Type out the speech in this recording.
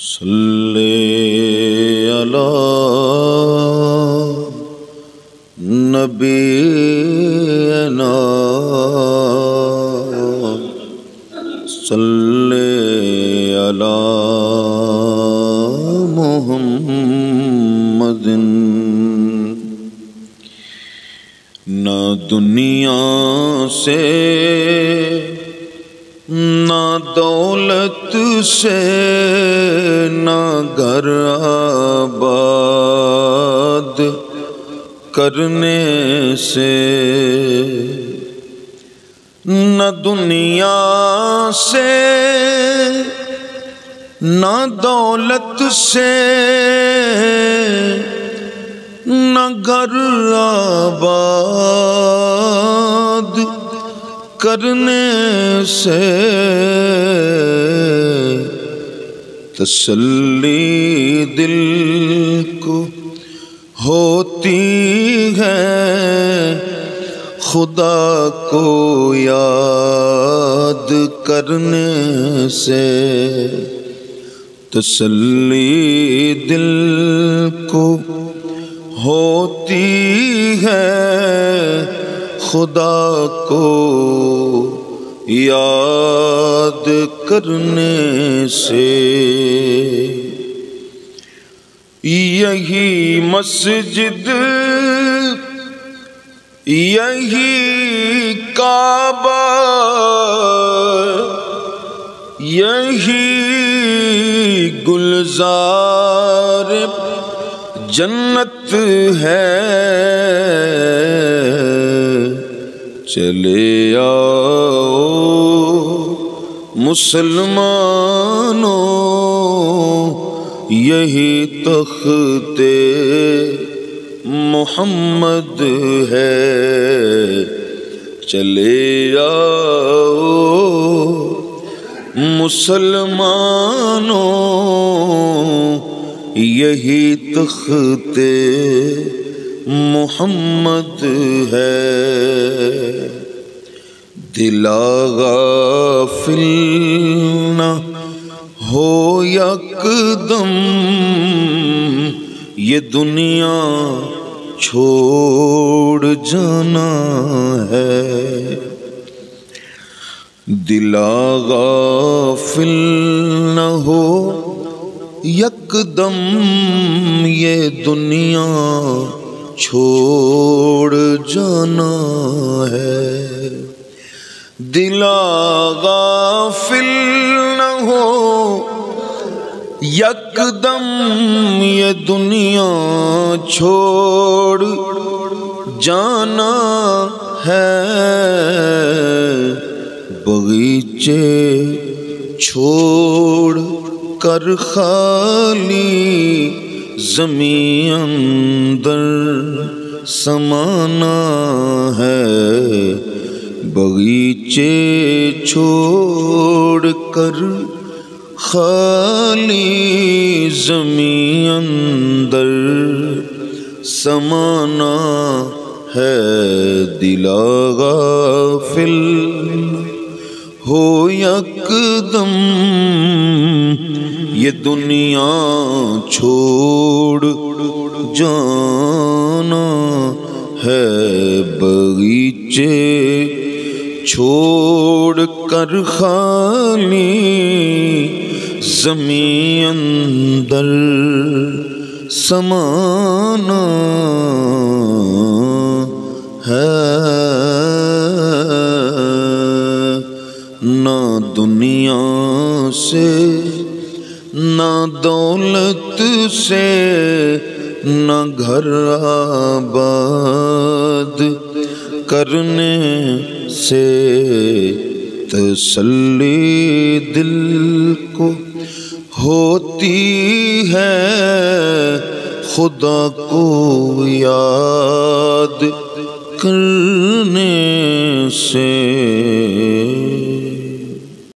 صلی علی نبینا صلی علی محمد۔ نہ دنیا سے نہ دولت سے نہ گھر آباد کرنے سے، نہ دنیا سے نہ دولت سے نہ گھر آباد کرنے سے تسلی دل کو ہوتی ہے، خدا کو یاد کرنے سے۔ تسلی دل کو ہوتی ہے، خدا کو یاد کرنے سے۔ یہی مسجد، یہی کعبہ، یہی گلزار جنت ہے، چلے آؤ مسلمانوں، یہی تخت محمد ہے، چلے آؤ مسلمانوں، یہی تخت محمد ہے۔ دل غافل نہ ہو یکدم، یہ دنیا چھوڑ جانا ہے۔ دل غافل نہ ہو یکدم، یہ دنیا چھوڑ جانا ہے۔ دل غافل نہ ہو یکدم، یہ دنیا چھوڑ جانا ہے۔ باغیچے چھوڑ کر خالی زمین اندر سمانا ہے، باغیچے چھوڑ کر خالی زمین اندر سمانا ہے۔ دل غافل ہو یکدم، یہ دنیا چھوڑ جانا ہے، باغیچے چھوڑ کر خالی زمین اندر سمانا ہے۔ نہ دنیا سے نہ دولت سے نہ گھر آباد کرنے سے تسلی دل کو ہوتی ہے، خدا کو یاد کرنے سے۔